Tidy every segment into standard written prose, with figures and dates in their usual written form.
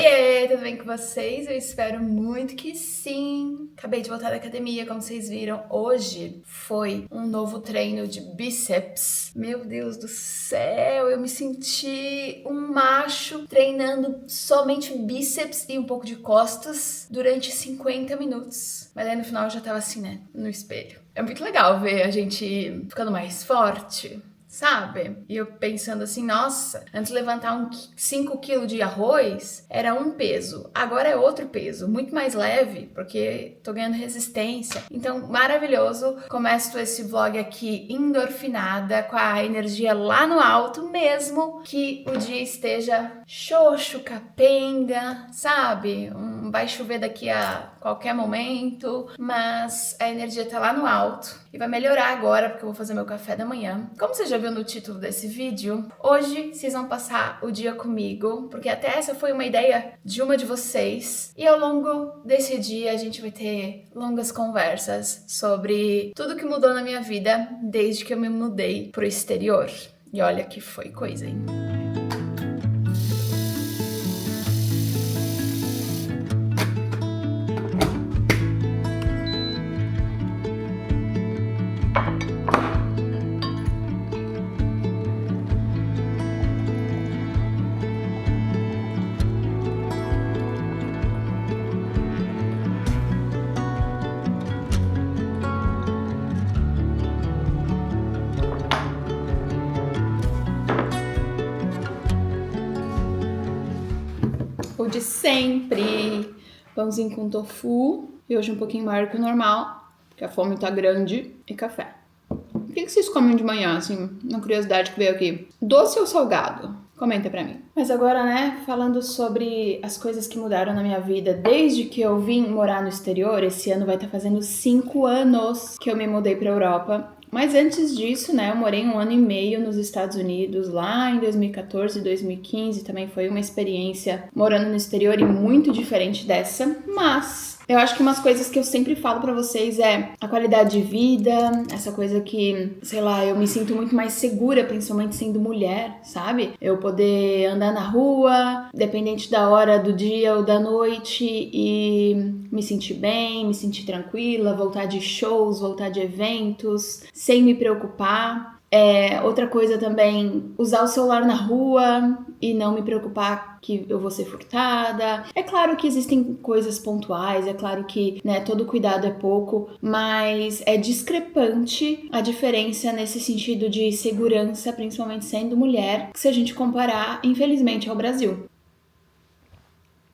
Oiê, tudo bem com vocês? Eu espero muito que sim. Acabei de voltar da academia, como vocês viram. Hoje foi um novo treino de bíceps. Meu Deus do céu, eu me senti um macho treinando somente bíceps e um pouco de costas durante 50 minutos. Mas aí no final eu já tava assim, né, no espelho. É muito legal ver a gente ficando mais forte, sabe? E eu pensando assim, nossa, antes de levantar 5 kg de arroz era um peso, agora é outro peso, muito mais leve, porque tô ganhando resistência. Então, maravilhoso. Começo esse vlog aqui endorfinada, com a energia lá no alto, mesmo que o dia esteja xoxo, capenga, sabe? Vai chover daqui a qualquer momento, mas a energia tá lá no alto e vai melhorar agora porque eu vou fazer meu café da manhã. Como você já viu no título desse vídeo, hoje vocês vão passar o dia comigo, porque até essa foi uma ideia de uma de vocês, e ao longo desse dia a gente vai ter longas conversas sobre tudo que mudou na minha vida desde que eu me mudei pro exterior. E olha que foi coisa, hein? O de sempre, pãozinho com tofu, e hoje um pouquinho maior que o normal, porque a fome tá grande, e café. O que vocês comem de manhã, assim, uma curiosidade que veio aqui? Doce ou salgado? Comenta pra mim. Mas agora, né, falando sobre as coisas que mudaram na minha vida desde que eu vim morar no exterior, esse ano vai estar fazendo 5 anos que eu me mudei pra Europa. Mas antes disso, né, eu morei 1 ano e meio nos Estados Unidos, lá em 2014 e 2015, também foi uma experiência morando no exterior e muito diferente dessa, mas eu acho que umas coisas que eu sempre falo pra vocês é a qualidade de vida, essa coisa que, sei lá, eu me sinto muito mais segura, principalmente sendo mulher, sabe? Eu poder andar na rua, dependente da hora do dia ou da noite, e me sentir bem, me sentir tranquila, voltar de shows, voltar de eventos, sem me preocupar. Outra coisa também, usar o celular na rua e não me preocupar que eu vou ser furtada. É claro que existem coisas pontuais, é claro que, né, todo cuidado é pouco, mas é discrepante a diferença nesse sentido de segurança, principalmente sendo mulher, se a gente comparar, infelizmente, ao Brasil.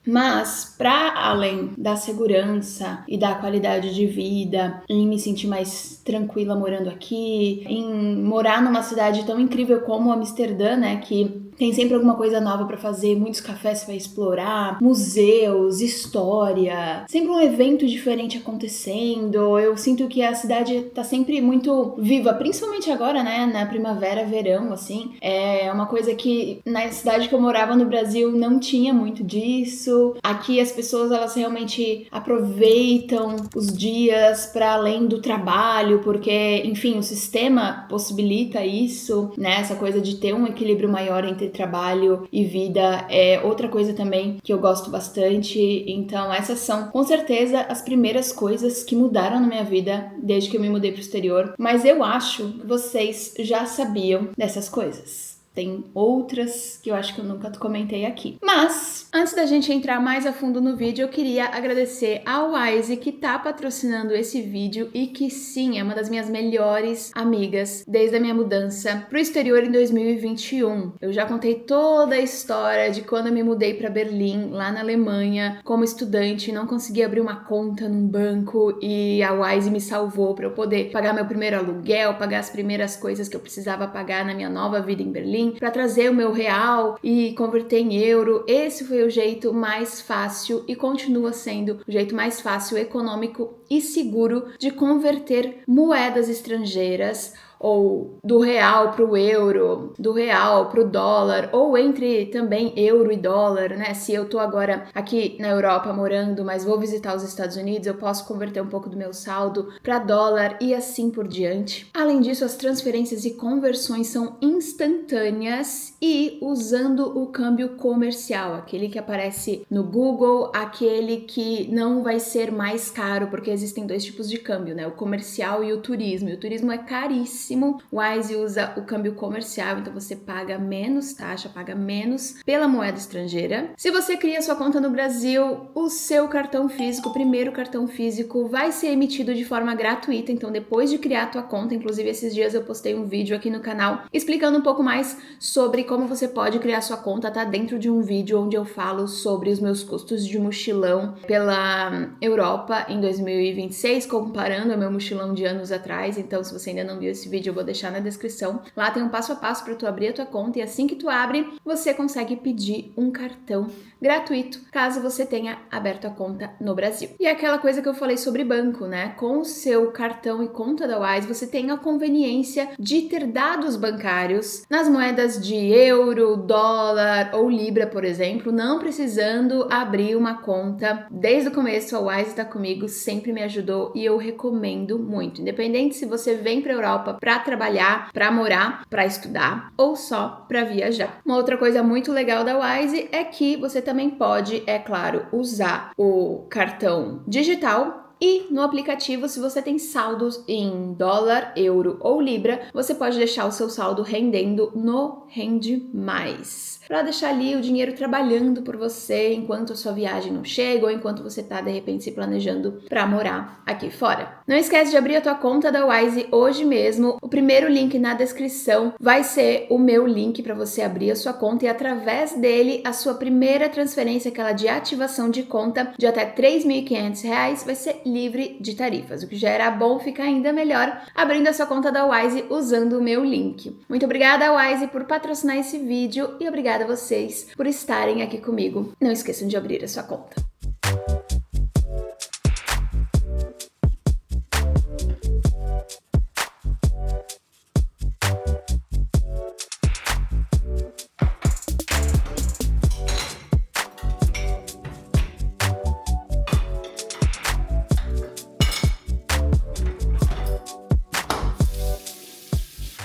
Mas, para além da segurança e da qualidade de vida, em me sentir mais tranquila morando aqui, em morar numa cidade tão incrível como Amsterdã, né, que tem sempre alguma coisa nova para fazer, muitos cafés para explorar, museus, história, sempre um evento diferente acontecendo. Eu sinto que a cidade tá sempre muito viva, principalmente agora, né, na primavera, verão, assim. É uma coisa que na cidade que eu morava no Brasil não tinha muito disso. Aqui as pessoas, elas realmente aproveitam os dias para além do trabalho, porque, enfim, o sistema possibilita isso, né, essa coisa de ter um equilíbrio maior entre trabalho e vida é outra coisa também que eu gosto bastante. Então essas são com certeza as primeiras coisas que mudaram na minha vida desde que eu me mudei pro exterior, mas eu acho que vocês já sabiam dessas coisas. Tem outras que eu acho que eu nunca comentei aqui. Mas, antes da gente entrar mais a fundo no vídeo, eu queria agradecer ao Wise que tá patrocinando esse vídeo e que sim, é uma das minhas melhores amigas desde a minha mudança pro exterior em 2021. Eu já contei toda a história de quando eu me mudei para Berlim, lá na Alemanha, como estudante, não conseguia abrir uma conta num banco e a Wise me salvou para eu poder pagar meu primeiro aluguel, pagar as primeiras coisas que eu precisava pagar na minha nova vida em Berlim, para trazer o meu real e converter em euro. Esse foi o jeito mais fácil e continua sendo o jeito mais fácil, econômico e seguro de converter moedas estrangeiras ou do real pro euro, do real pro dólar, ou entre também euro e dólar, né? Se eu tô agora aqui na Europa morando, mas vou visitar os Estados Unidos, eu posso converter um pouco do meu saldo para dólar e assim por diante. Além disso, as transferências e conversões são instantâneas e usando o câmbio comercial, aquele que aparece no Google, aquele que não vai ser mais caro, porque existem dois tipos de câmbio, né? O comercial e o turismo. E o turismo é caríssimo. O Wise usa o câmbio comercial, então você paga menos taxa, paga menos pela moeda estrangeira. Se você cria sua conta no Brasil, o seu cartão físico, o primeiro cartão físico, vai ser emitido de forma gratuita. Então, depois de criar a tua conta, inclusive esses dias eu postei um vídeo aqui no canal explicando um pouco mais sobre como você pode criar sua conta, tá dentro de um vídeo onde eu falo sobre os meus custos de mochilão pela Europa em 2026, comparando ao meu mochilão de anos atrás. Então, se você ainda não viu esse vídeo, eu vou deixar na descrição. Lá tem um passo a passo para tu abrir a tua conta e assim que tu abre, você consegue pedir um cartão gratuito, caso você tenha aberto a conta no Brasil. E aquela coisa que eu falei sobre banco, né? Com o seu cartão e conta da Wise, você tem a conveniência de ter dados bancários nas moedas de euro, dólar ou libra, por exemplo, não precisando abrir uma conta. Desde o começo, a Wise está comigo, sempre me ajudou e eu recomendo muito. Independente se você vem para a Europa para trabalhar, para morar, para estudar ou só para viajar. Uma outra coisa muito legal da Wise é que você também pode, é claro, usar o cartão digital. E no aplicativo, se você tem saldos em dólar, euro ou libra, você pode deixar o seu saldo rendendo no Rende Mais, para deixar ali o dinheiro trabalhando por você enquanto a sua viagem não chega ou enquanto você tá de repente se planejando para morar aqui fora. Não esquece de abrir a tua conta da Wise hoje mesmo. O primeiro link na descrição vai ser o meu link para você abrir a sua conta e através dele a sua primeira transferência, aquela de ativação de conta de até R$ 3.500, vai ser livre de tarifas, o que já era bom, fica ainda melhor abrindo a sua conta da Wise usando o meu link. Muito obrigada, Wise, por patrocinar esse vídeo e obrigada a vocês por estarem aqui comigo. Não esqueçam de abrir a sua conta.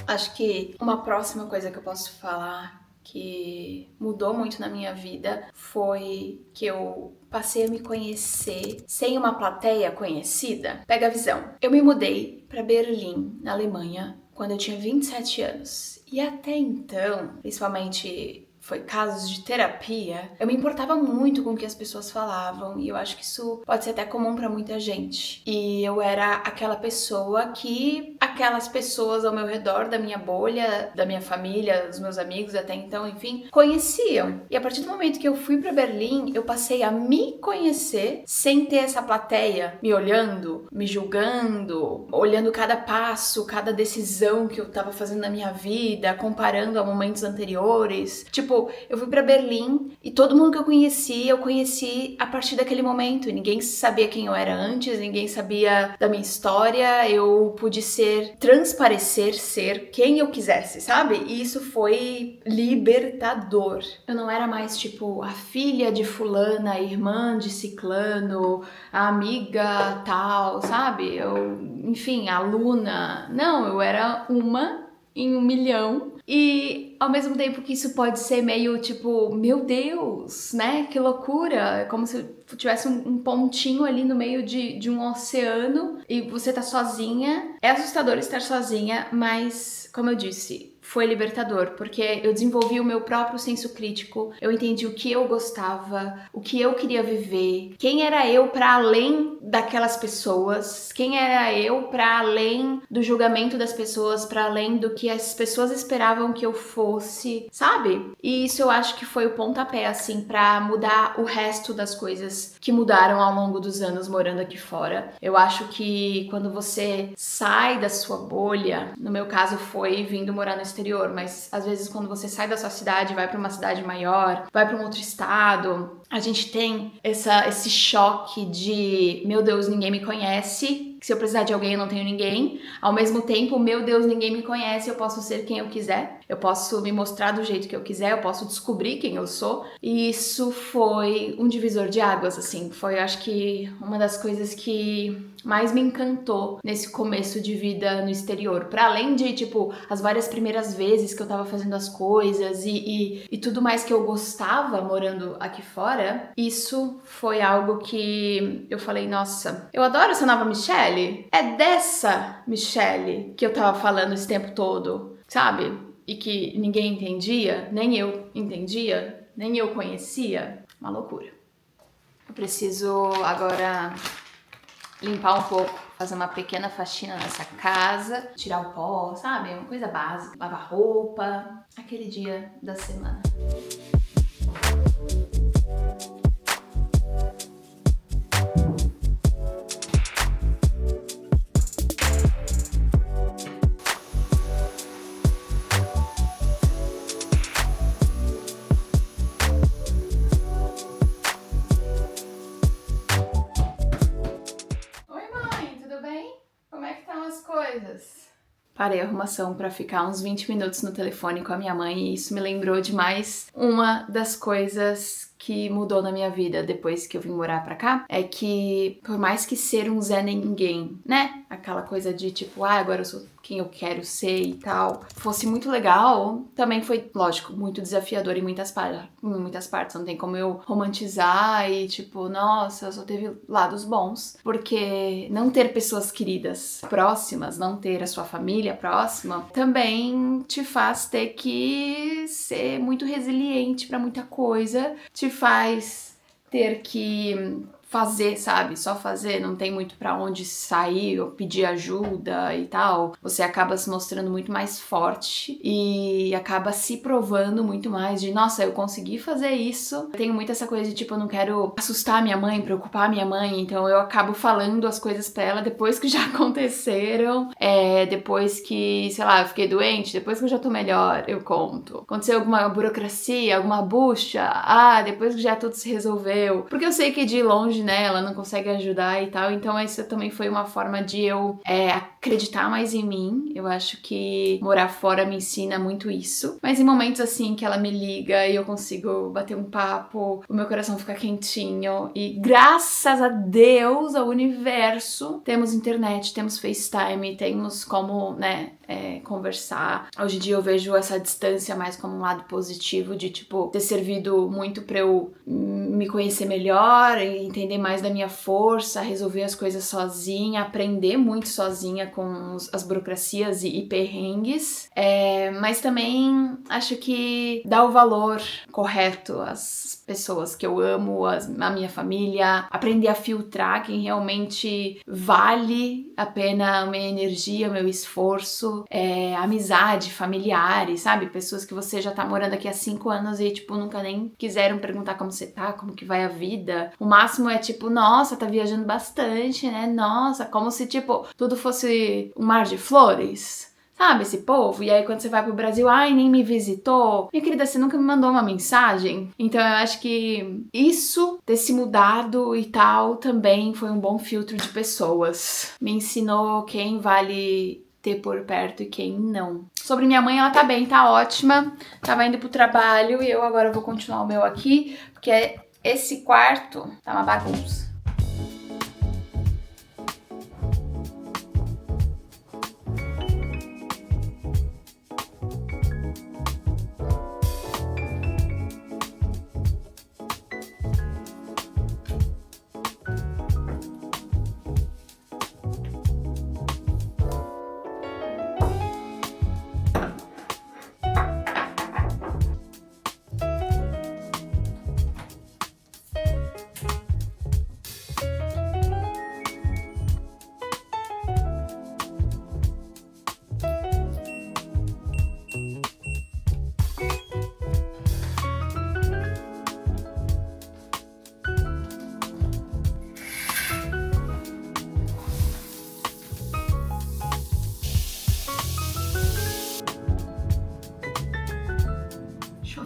Acho que uma próxima coisa que eu posso falar que mudou muito na minha vida foi que eu passei a me conhecer sem uma plateia conhecida. Pega a visão. Eu me mudei para Berlim, na Alemanha, quando eu tinha 27 anos. E até então, principalmente foi casos de terapia, eu me importava muito com o que as pessoas falavam e eu acho que isso pode ser até comum pra muita gente. E eu era aquela pessoa que aquelas pessoas ao meu redor, da minha bolha, da minha família, dos meus amigos até então, enfim, conheciam. E a partir do momento que eu fui pra Berlim, eu passei a me conhecer sem ter essa plateia me olhando, me julgando, olhando cada passo, cada decisão que eu tava fazendo na minha vida, comparando a momentos anteriores. Tipo, eu fui pra Berlim e todo mundo que eu conheci a partir daquele momento. Ninguém sabia quem eu era antes, ninguém sabia da minha história. Eu pude transparecer ser quem eu quisesse, sabe? E isso foi libertador. Eu não era mais, tipo, a filha de fulana, a irmã de ciclano, a amiga tal, sabe? Enfim, a aluna. Não, eu era uma em 1 milhão. E ao mesmo tempo que isso pode ser meio tipo, meu Deus, né? Que loucura! É como se tivesse um pontinho ali no meio de um oceano e você tá sozinha. É assustador estar sozinha, mas, como eu disse, foi libertador, porque eu desenvolvi o meu próprio senso crítico, eu entendi o que eu gostava, o que eu queria viver, quem era eu para além daquelas pessoas, quem era eu para além do julgamento das pessoas, para além do que as pessoas esperavam que eu fosse, sabe? E isso eu acho que foi o pontapé, assim, para mudar o resto das coisas que mudaram ao longo dos anos morando aqui fora. Eu acho que quando você sai da sua bolha, no meu caso foi vindo morar no exterior, mas às vezes quando você sai da sua cidade, vai para uma cidade maior, vai para um outro estado, a gente tem esse choque de, meu Deus, ninguém me conhece, que se eu precisar de alguém eu não tenho ninguém. Ao mesmo tempo, meu Deus, ninguém me conhece, eu posso ser quem eu quiser. Eu posso me mostrar do jeito que eu quiser, eu posso descobrir quem eu sou. E isso foi um divisor de águas, assim. Foi, acho que, uma das coisas que mais me encantou nesse começo de vida no exterior. Pra além de, tipo, as várias primeiras vezes que eu tava fazendo as coisas e tudo mais que eu gostava morando aqui fora, isso foi algo que eu falei, nossa, eu adoro essa nova Michelle. É dessa Michelle que eu tava falando esse tempo todo, sabe? E que ninguém entendia, nem eu entendia, nem eu conhecia. Uma loucura. Eu preciso agora limpar um pouco, fazer uma pequena faxina nessa casa, tirar o pó, sabe? Uma coisa básica. Lavar roupa, aquele dia da semana. Parei a arrumação pra ficar uns 20 minutos no telefone com a minha mãe e isso me lembrou demais uma das coisas que mudou na minha vida depois que eu vim morar pra cá, é que por mais que ser um Zé Ninguém, né? Aquela coisa de tipo, agora eu sou quem eu quero ser e tal, fosse muito legal, também foi, lógico, muito desafiador em muitas partes, não tem como eu romantizar e tipo, nossa, só teve lados bons, porque não ter pessoas queridas próximas, não ter a sua família próxima, também te faz ter que ser muito resiliente pra muita coisa, te faz ter que fazer, sabe? Só fazer, não tem muito pra onde sair ou pedir ajuda e tal. Você acaba se mostrando muito mais forte e acaba se provando muito mais de, nossa, eu consegui fazer isso. Eu tenho muito essa coisa de, tipo, eu não quero assustar minha mãe, preocupar minha mãe, então eu acabo falando as coisas pra ela depois que já aconteceram, depois que, sei lá, eu fiquei doente, depois que eu já tô melhor, eu conto. Aconteceu alguma burocracia, alguma bucha, depois que já tudo se resolveu. Porque eu sei que de longe, né, ela não consegue ajudar e tal, então isso também foi uma forma de eu acreditar mais em mim. Eu acho que morar fora me ensina muito isso, mas em momentos assim que ela me liga e eu consigo bater um papo, o meu coração fica quentinho e graças a Deus, ao universo, temos internet, temos FaceTime, temos como, né, conversar. Hoje em dia eu vejo essa distância mais como um lado positivo de, tipo, ter servido muito pra eu me conhecer melhor e entender mais da minha força, resolver as coisas sozinha, aprender muito sozinha com as burocracias e perrengues, mas também acho que dá o valor correto às pessoas que eu amo, a minha família, aprender a filtrar quem realmente vale a pena a minha energia, o meu esforço, amizade, familiares, sabe? Pessoas que você já tá morando aqui há 5 anos e, tipo, nunca nem quiseram perguntar como você tá, como que vai a vida. O máximo é, tipo, nossa, tá viajando bastante, né? Nossa, como se, tipo, tudo fosse um mar de flores. Sabe, esse povo? E aí quando você vai pro Brasil, nem me visitou. Minha querida, você nunca me mandou uma mensagem? Então eu acho que isso, ter se mudado e tal, também foi um bom filtro de pessoas. Me ensinou quem vale ter por perto e quem não. Sobre minha mãe, ela tá bem, tá ótima. Tava indo pro trabalho e eu agora vou continuar o meu aqui, porque esse quarto tá uma bagunça.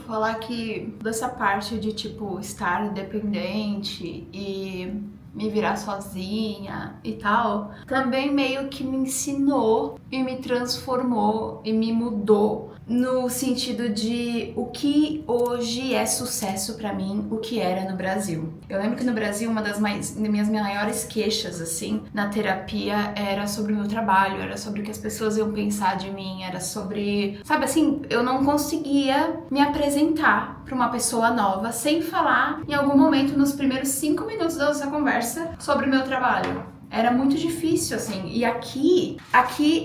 Falar que dessa parte de, tipo, estar independente e me virar sozinha e tal, também meio que me ensinou e me transformou e me mudou no sentido de o que hoje é sucesso pra mim, o que era no Brasil. Eu lembro que no Brasil uma das minhas maiores queixas assim na terapia era sobre o meu trabalho, era sobre o que as pessoas iam pensar de mim, era sobre, sabe assim, eu não conseguia me apresentar pra uma pessoa nova sem falar em algum momento nos primeiros 5 minutos da nossa conversa sobre o meu trabalho. Era muito difícil, assim. E aqui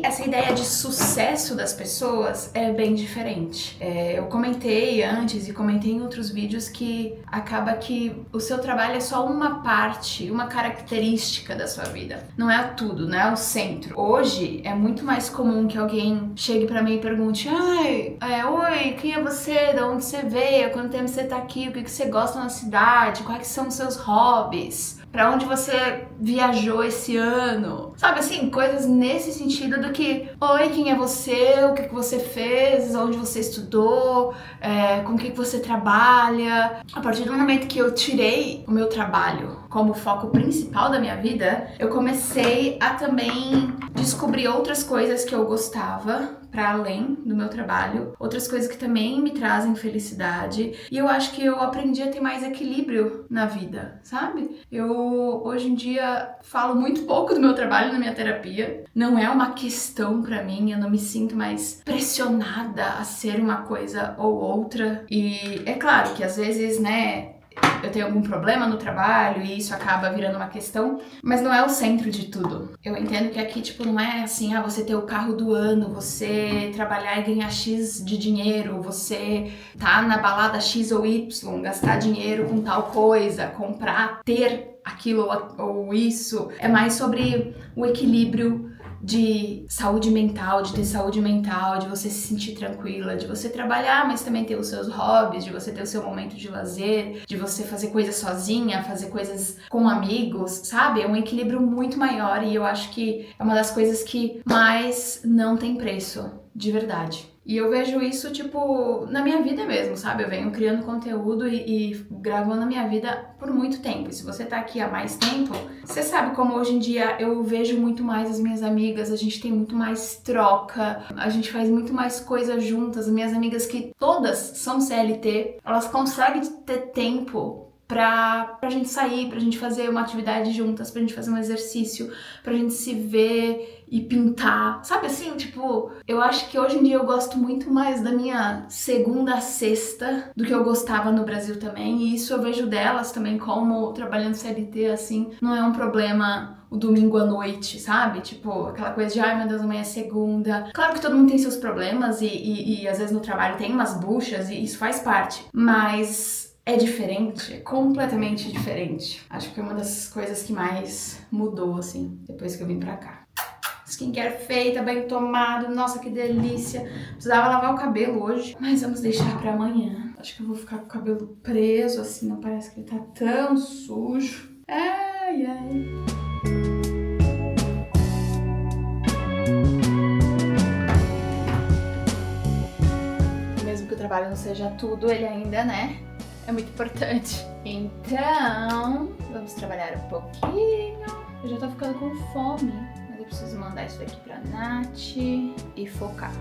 essa ideia de sucesso das pessoas é bem diferente. Eu comentei antes e comentei em outros vídeos que acaba que o seu trabalho é só uma parte, uma característica da sua vida. Não é tudo, não é o centro. Hoje é muito mais comum que alguém chegue pra mim e pergunte: oi, quem é você? De onde você veio? Há quanto tempo você tá aqui? O que você gosta na cidade? Quais são os seus hobbies? Pra onde você viajou esse ano? Sabe assim, coisas nesse sentido do que: oi, quem é você? O que você fez? Onde você estudou? Com o que você trabalha? A partir do momento que eu tirei o meu trabalho como foco principal da minha vida, eu comecei a também descobrir outras coisas que eu gostava para além do meu trabalho, outras coisas que também me trazem felicidade, e eu acho que eu aprendi a ter mais equilíbrio na vida, sabe? Eu hoje em dia falo muito pouco do meu trabalho na minha terapia, não é uma questão para mim, eu não me sinto mais pressionada a ser uma coisa ou outra, e é claro que às vezes, né, eu tenho algum problema no trabalho e isso acaba virando uma questão, mas não é o centro de tudo. Eu entendo que aqui, tipo, não é assim, você ter o carro do ano, você trabalhar e ganhar X de dinheiro, você tá na balada X ou Y, gastar dinheiro com tal coisa, comprar, ter aquilo ou isso. É mais sobre o equilíbrio de saúde mental, de ter saúde mental, de você se sentir tranquila, de você trabalhar, mas também ter os seus hobbies, de você ter o seu momento de lazer, de você fazer coisas sozinha, fazer coisas com amigos, sabe? É um equilíbrio muito maior e eu acho que é uma das coisas que mais não tem preço, de verdade. E eu vejo isso, tipo, na minha vida mesmo, sabe? Eu venho criando conteúdo e gravando a minha vida por muito tempo. E se você tá aqui há mais tempo, você sabe como hoje em dia eu vejo muito mais as minhas amigas, a gente tem muito mais troca, a gente faz muito mais coisas juntas. As minhas amigas, que todas são CLT, elas conseguem ter tempo pra gente sair, pra gente fazer uma atividade juntas, pra gente fazer um exercício, pra gente se ver e pintar, sabe assim, tipo, eu acho que hoje em dia eu gosto muito mais da minha segunda a sexta do que eu gostava no Brasil também, e isso eu vejo delas também, como trabalhando CLT, assim, não é um problema o domingo à noite, sabe? Tipo, aquela coisa de, ai meu Deus, amanhã é segunda. Claro que todo mundo tem seus problemas e às vezes no trabalho tem umas buchas e isso faz parte, mas é diferente, é completamente diferente. Acho que é uma das coisas que mais mudou, assim, depois que eu vim pra cá. Skincare feita, bem tomado, nossa, que delícia. Precisava lavar o cabelo hoje, mas vamos deixar pra amanhã. Acho que eu vou ficar com o cabelo preso, assim, não parece que ele tá tão sujo. Ai, ai. Mesmo que o trabalho não seja tudo, ele ainda, né, é muito importante. Então, vamos trabalhar um pouquinho. Eu já tô ficando com fome, mas eu preciso mandar isso daqui pra Nath e focar.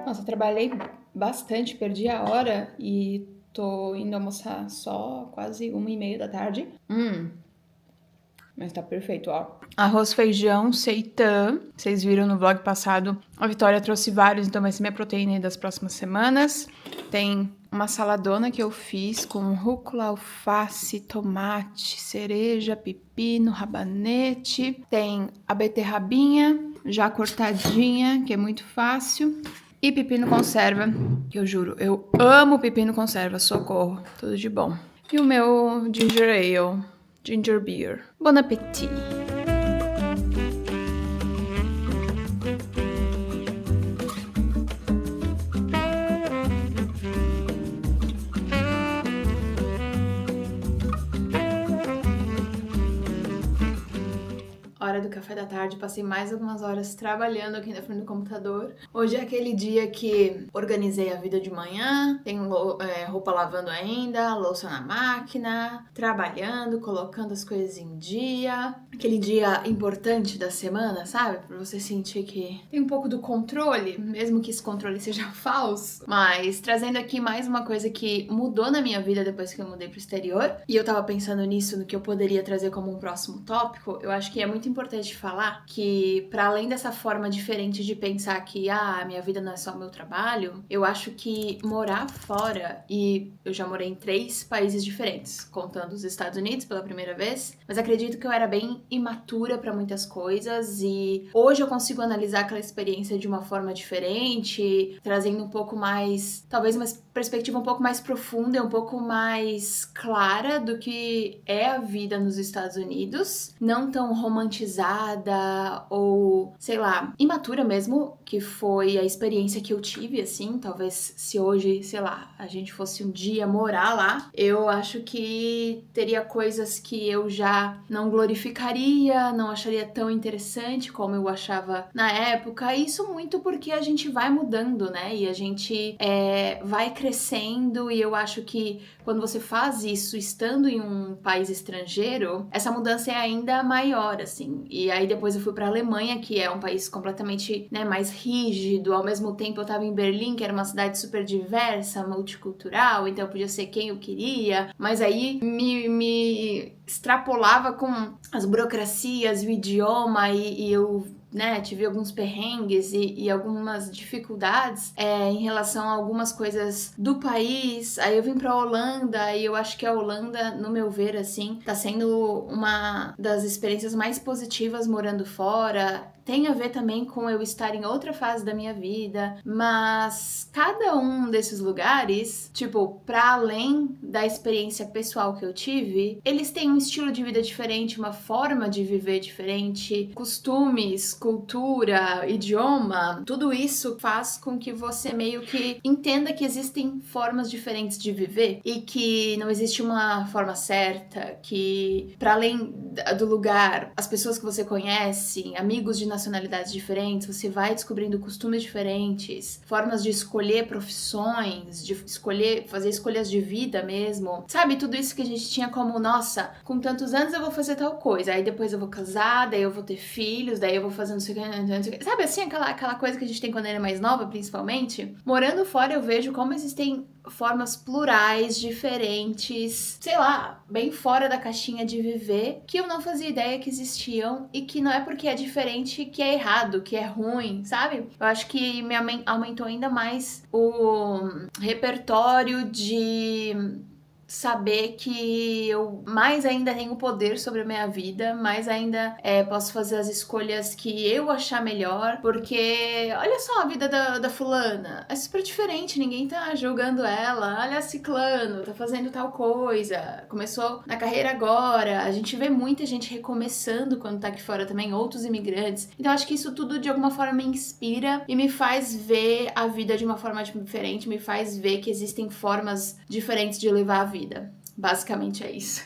Nossa, eu trabalhei bastante, perdi a hora e tô indo almoçar só quase 1h30 da tarde. Mas tá perfeito, ó. Arroz, feijão, seitã. Vocês viram no vlog passado, a Vitória trouxe vários, então vai ser minha proteína aí das próximas semanas. Tem uma saladona que eu fiz com rúcula, alface, tomate, cereja, pepino, rabanete. Tem a beterrabinha já cortadinha, que é muito fácil. E pepino conserva, que eu juro, eu amo pepino conserva, socorro, tudo de bom. E o meu ginger ale, ginger beer. Bon appétit! Hora do café da tarde, passei mais algumas horas trabalhando aqui na frente do computador. Hoje é aquele dia que organizei a vida de manhã, tenho roupa lavando ainda, louça na máquina, trabalhando, colocando as coisas em dia. Aquele dia importante da semana, sabe? Pra você sentir que tem um pouco do controle, mesmo que esse controle seja falso. Mas trazendo aqui mais uma coisa que mudou na minha vida depois que eu mudei pro exterior. E eu tava pensando nisso, no que eu poderia trazer como um próximo tópico. Eu acho que é muito importante falar que, para além dessa forma diferente de pensar que minha vida não é só o meu trabalho, eu acho que morar fora, e eu já morei em 3 países diferentes, contando os Estados Unidos pela primeira vez, mas acredito que eu era bem imatura para muitas coisas e hoje eu consigo analisar aquela experiência de uma forma diferente, trazendo um pouco mais, talvez uma perspectiva um pouco mais profunda e um pouco mais clara do que é a vida nos Estados Unidos, não tão romantizada ou, sei lá, imatura mesmo, que foi a experiência que eu tive, assim, talvez se hoje, sei lá, a gente fosse um dia morar lá, eu acho que teria coisas que eu já não glorificaria, não acharia tão interessante como eu achava na época, isso muito porque a gente vai mudando, né, e a gente vai crescendo, e eu acho que quando você faz isso estando em um país estrangeiro, essa mudança é ainda maior, assim. E aí depois eu fui pra Alemanha, que é um país completamente, né, mais rígido. Ao mesmo tempo eu tava em Berlim, que era uma cidade super diversa, multicultural, então eu podia ser quem eu queria. Mas aí me extrapolava com as burocracias, o idioma e eu, né, tive alguns perrengues e algumas dificuldades em relação a algumas coisas do país. Aí eu vim pra Holanda e eu acho que a Holanda, no meu ver, assim, tá sendo uma das experiências mais positivas morando fora. Tem a ver também com eu estar em outra fase da minha vida, mas cada um desses lugares, tipo, pra além da experiência pessoal que eu tive, eles têm um estilo de vida diferente, uma forma de viver diferente, costumes, cultura, idioma, tudo isso faz com que você meio que entenda que existem formas diferentes de viver e que não existe uma forma certa, que pra além do lugar, as pessoas que você conhece, amigos de nacionalidades diferentes, você vai descobrindo costumes diferentes, formas de escolher profissões, de escolher, fazer escolhas de vida mesmo, sabe? Tudo isso que a gente tinha como, nossa, com tantos anos eu vou fazer tal coisa, aí depois eu vou casar, daí eu vou ter filhos, daí eu vou fazer não sei o que, sabe assim, aquela coisa que a gente tem quando era mais nova, principalmente? Morando fora eu vejo como existem formas plurais, diferentes, sei lá, bem fora da caixinha de viver, que eu não fazia ideia que existiam e que não é porque é diferente que é errado, que é ruim, sabe? Eu acho que me aumentou ainda mais o repertório de saber que eu mais ainda tenho poder sobre a minha vida, mais ainda posso fazer as escolhas que eu achar melhor, porque olha só a vida da fulana, é super diferente, ninguém tá julgando ela, olha a ciclano, tá fazendo tal coisa, começou na carreira agora, a gente vê muita gente recomeçando quando tá aqui fora também, outros imigrantes, então acho que isso tudo de alguma forma me inspira e me faz ver a vida de uma forma diferente, me faz ver que existem formas diferentes de levar a vida. Basicamente é isso.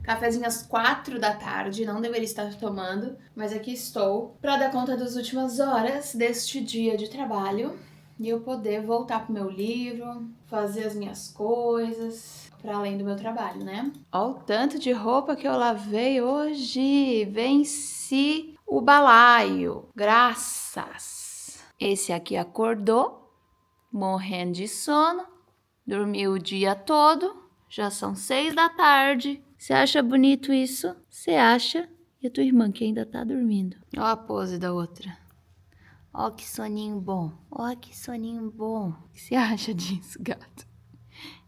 Cafezinho às 4 da tarde, não deveria estar tomando, mas aqui estou para dar conta das últimas horas deste dia de trabalho e eu poder voltar pro meu livro, fazer as minhas coisas, para além do meu trabalho, né? Olha o tanto de roupa que eu lavei hoje, venci o balaio, graças. Esse aqui acordou, morrendo de sono, dormiu o dia todo, já são 6 da tarde, Você acha bonito isso? Você acha? E a tua irmã que ainda tá dormindo. Ó a pose da outra. Ó que soninho bom. Ó que soninho bom. O que você acha disso, gato?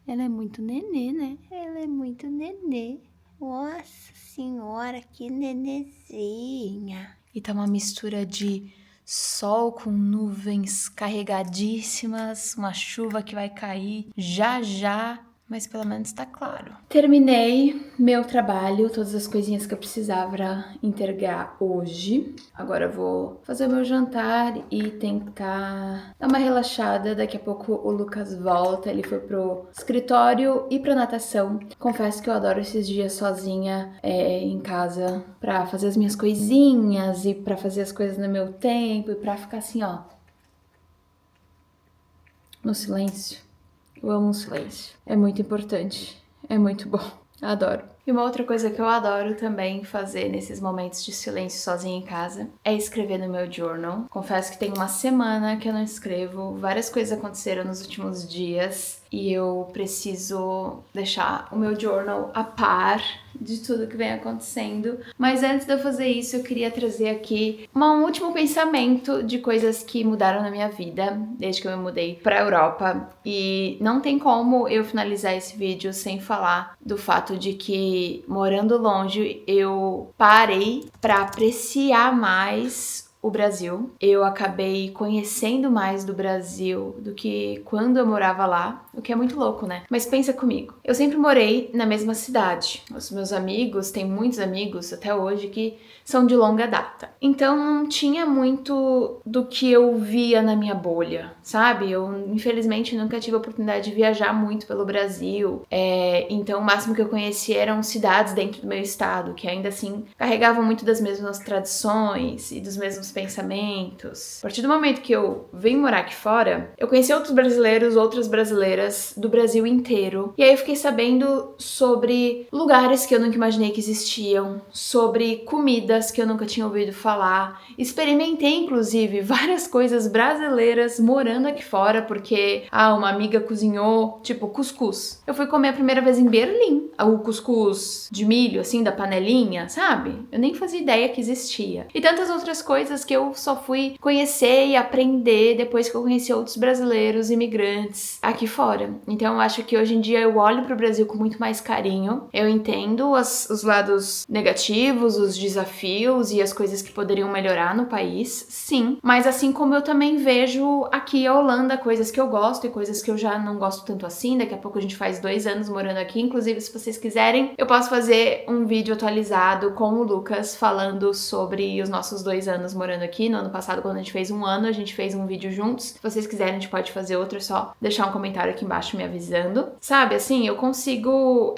Ela é muito nenê, né? Ela é muito nenê. Nossa senhora, que nenezinha. E tá uma mistura de sol com nuvens carregadíssimas, uma chuva que vai cair já já, mas pelo menos tá claro. Terminei meu trabalho, todas as coisinhas que eu precisava entregar hoje. Agora eu vou fazer meu jantar e tentar dar uma relaxada. Daqui a pouco o Lucas volta, ele foi pro escritório e pra natação. Confesso que eu adoro esses dias sozinha em casa pra fazer as minhas coisinhas e pra fazer as coisas no meu tempo e pra ficar assim, ó, no silêncio. Eu amo o silêncio. É muito importante. É muito bom. Adoro. E uma outra coisa que eu adoro também fazer nesses momentos de silêncio sozinha em casa é escrever no meu journal. Confesso que tem uma semana que eu não escrevo. Várias coisas aconteceram nos últimos dias e eu preciso deixar o meu journal a par de tudo que vem acontecendo. Mas antes de eu fazer isso, eu queria trazer aqui um último pensamento de coisas que mudaram na minha vida desde que eu me mudei pra Europa. E não tem como eu finalizar esse vídeo sem falar do fato de que, morando longe, eu parei pra apreciar mais o Brasil. Eu acabei conhecendo mais do Brasil do que quando eu morava lá, o que é muito louco, né? Mas pensa comigo, eu sempre morei na mesma cidade. Os meus amigos, tem muitos amigos até hoje que são de longa data. Então não tinha muito do que eu via na minha bolha, sabe? Eu, infelizmente, nunca tive a oportunidade de viajar muito pelo Brasil. Então o máximo que eu conheci eram cidades dentro do meu estado, que ainda assim carregavam muito das mesmas tradições e dos mesmos pensamentos. A partir do momento que eu vim morar aqui fora, eu conheci outros brasileiros, outras brasileiras do Brasil inteiro. E aí eu fiquei sabendo sobre lugares que eu nunca imaginei que existiam, sobre comidas que eu nunca tinha ouvido falar. Experimentei, inclusive, várias coisas brasileiras morando aqui fora, porque uma amiga cozinhou, tipo, cuscuz. Eu fui comer a primeira vez em Berlim, o cuscuz de milho, assim, da panelinha, sabe? Eu nem fazia ideia que existia. E tantas outras coisas que eu só fui conhecer e aprender depois que eu conheci outros brasileiros, imigrantes aqui fora. Então eu acho que hoje em dia eu olho pro Brasil com muito mais carinho. Eu entendo os lados negativos, os desafios e as coisas que poderiam melhorar no país, sim. Mas assim como eu também vejo aqui a Holanda, coisas que eu gosto e coisas que eu já não gosto tanto assim. Daqui a pouco a gente faz 2 anos morando aqui. Inclusive, se vocês quiserem, eu posso fazer um vídeo atualizado com o Lucas falando sobre os nossos 2 anos morando aqui. No ano passado, quando a gente fez 1 ano, a gente fez um vídeo juntos. Se vocês quiserem, a gente pode fazer outro, é só deixar um comentário aqui embaixo me avisando. Sabe, assim, eu consigo...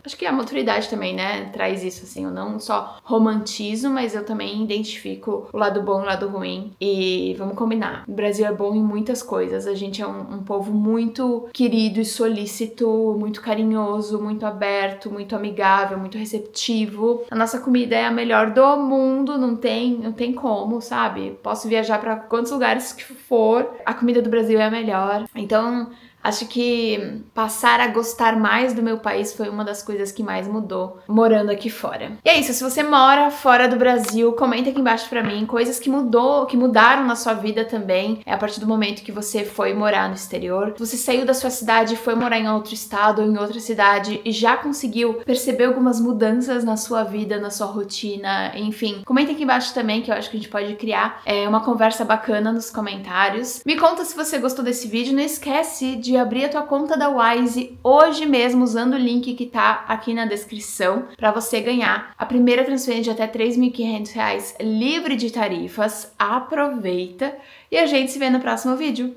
Acho que a maturidade também, né, traz isso, assim. Eu não só romantizo, mas eu também identifico o lado bom e o lado ruim. E vamos combinar, o Brasil é bom em muitas coisas. A gente é um povo muito querido e solícito, muito carinhoso, muito aberto, muito amigável, muito receptivo. A nossa comida é a melhor do mundo, não tem como, sabe? Posso viajar para quantos lugares que for, a comida do Brasil é a melhor. Então, acho que passar a gostar mais do meu país foi uma das coisas que mais mudou morando aqui fora. E é isso, se você mora fora do Brasil, comenta aqui embaixo pra mim coisas que mudaram na sua vida também, a partir do momento que você foi morar no exterior. Se você saiu da sua cidade e foi morar em outro estado ou em outra cidade e já conseguiu perceber algumas mudanças na sua vida, na sua rotina, enfim, comenta aqui embaixo também, que eu acho que a gente pode criar uma conversa bacana nos comentários. Me conta se você gostou desse vídeo, não esquece de abrir a tua conta da Wise hoje mesmo usando o link que tá aqui na descrição para você ganhar a primeira transferência de até R$3.500 livre de tarifas. Aproveita e a gente se vê no próximo vídeo.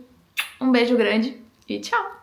Um beijo grande e tchau!